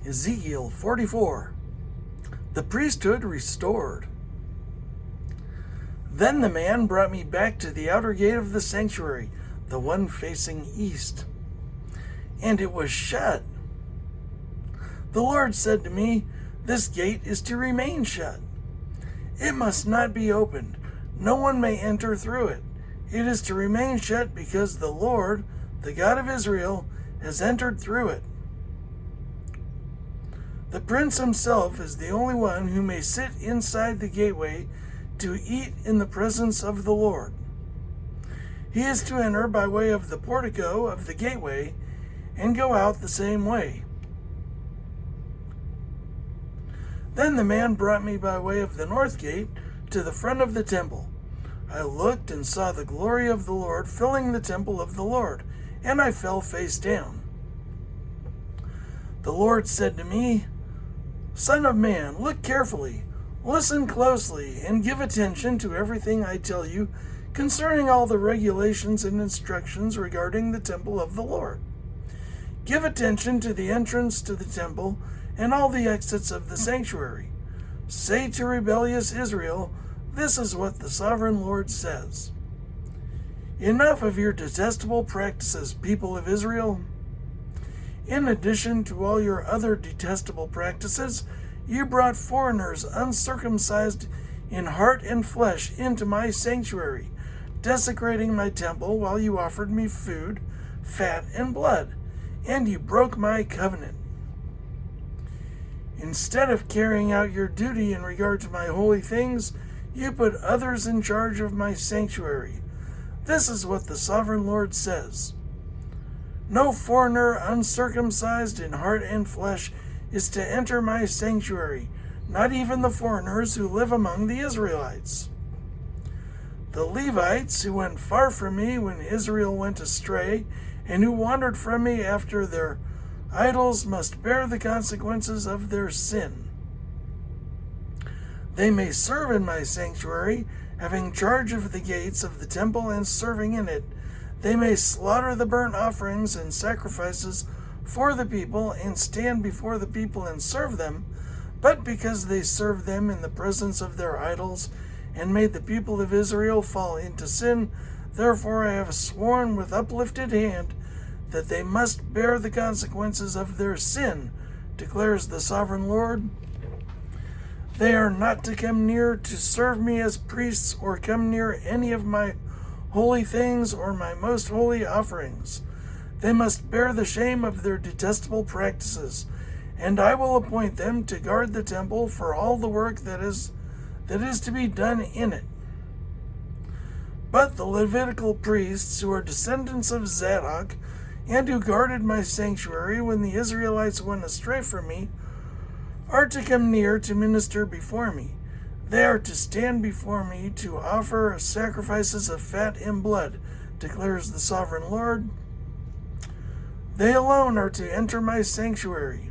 Ezekiel 44. The priesthood restored. Then the man brought me back to the outer gate of the sanctuary, the one facing east. And it was shut. The Lord said to me, "This gate is to remain shut. It must not be opened. No one may enter through it. It is to remain shut because the Lord, the God of Israel, has entered through it. The prince himself is the only one who may sit inside the gateway to eat in the presence of the Lord. He is to enter by way of the portico of the gateway and go out the same way." Then the man brought me by way of the north gate to the front of the temple. I looked and saw the glory of the Lord filling the temple of the Lord, and I fell face down. The Lord said to me, "Son of man, look carefully, listen closely, and give attention to everything I tell you concerning all the regulations and instructions regarding the temple of the Lord. Give attention to the entrance to the temple and all the exits of the sanctuary. Say to rebellious Israel, 'This is what the sovereign Lord says. Enough of your detestable practices, people of Israel. In addition to all your other detestable practices, you brought foreigners uncircumcised in heart and flesh into my sanctuary, desecrating my temple while you offered me food, fat, and blood, and you broke my covenant. Instead of carrying out your duty in regard to my holy things, you put others in charge of my sanctuary. This is what the sovereign Lord says. No foreigner uncircumcised in heart and flesh is to enter my sanctuary, not even the foreigners who live among the Israelites. The Levites who went far from me when Israel went astray, and who wandered from me after their idols, must bear the consequences of their sin. They may serve in my sanctuary, having charge of the gates of the temple and serving in it. They may slaughter the burnt offerings and sacrifices for the people and stand before the people and serve them, but because they served them in the presence of their idols and made the people of Israel fall into sin, therefore I have sworn with uplifted hand that they must bear the consequences of their sin, declares the sovereign Lord. They are not to come near to serve me as priests or come near any of my holy things or my most holy offerings. They must bear the shame of their detestable practices, and I will appoint them to guard the temple for all the work that is to be done in it. But the Levitical priests, who are descendants of Zadok, and who guarded my sanctuary when the Israelites went astray from me, are to come near to minister before me. They are to stand before me to offer sacrifices of fat and blood, declares the sovereign Lord. They alone are to enter my sanctuary.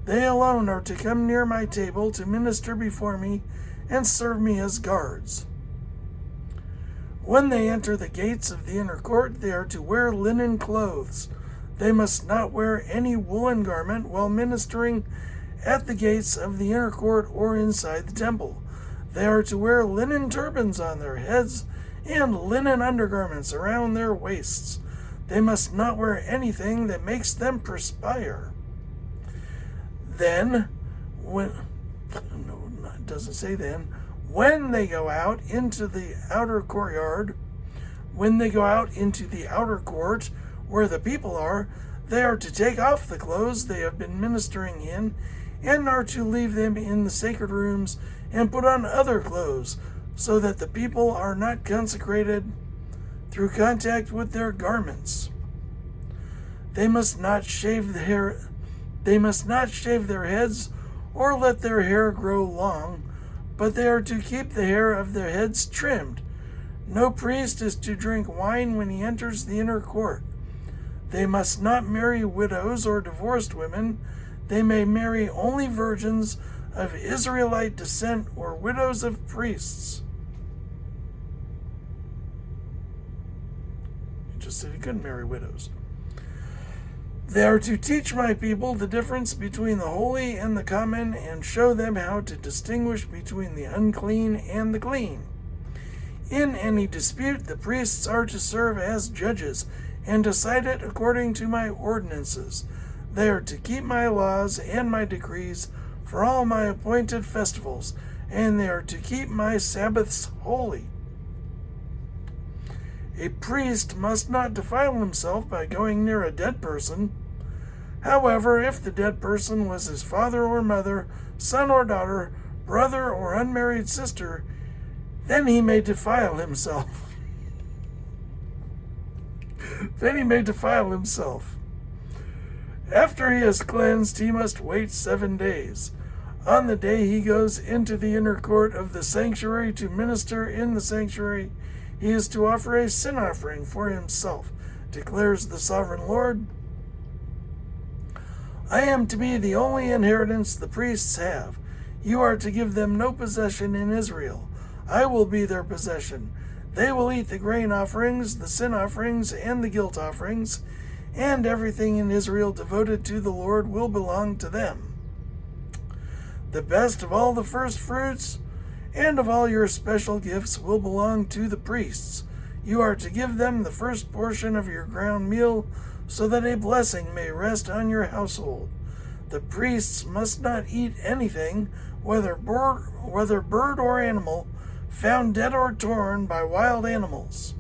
They alone are to come near my table to minister before me and serve me as guards. When they enter the gates of the inner court, they are to wear linen clothes. They must not wear any woolen garment while ministering at the gates of the inner court or inside the temple. They are to wear linen turbans on their heads and linen undergarments around their waists. They must not wear anything that makes them perspire. When they go out into the outer courtyard, when they go out into the outer court where the people are, they are to take off the clothes they have been ministering in and are to leave them in the sacred rooms and put on other clothes, so that the people are not consecrated through contact with their garments. They must not shave their heads or let their hair grow long, but they are to keep the hair of their heads trimmed. No priest is to drink wine when he enters the inner court. They must not marry widows or divorced women. They may marry only virgins of Israelite descent or widows of priests. He just said he couldn't marry widows. They are to teach my people the difference between the holy and the common, and show them how to distinguish between the unclean and the clean. In any dispute, the priests are to serve as judges, and decide it according to my ordinances. They are to keep my laws and my decrees for all my appointed festivals, and they are to keep my Sabbaths holy. A priest must not defile himself by going near a dead person. However, if the dead person was his father or mother, son or daughter, brother or unmarried sister, then he may defile himself. After he is cleansed, he must wait 7 days. On the day he goes into the inner court of the sanctuary to minister in the sanctuary, he is to offer a sin offering for himself, declares the sovereign Lord. I am to be the only inheritance the priests have. You are to give them no possession in Israel. I will be their possession. They will eat the grain offerings, the sin offerings, and the guilt offerings, and everything in Israel devoted to the Lord will belong to them. The best of all the first fruits and of all your special gifts will belong to the priests. You are to give them the first portion of your ground meal, so that a blessing may rest on your household. The priests must not eat anything, whether bird or animal, found dead or torn by wild animals.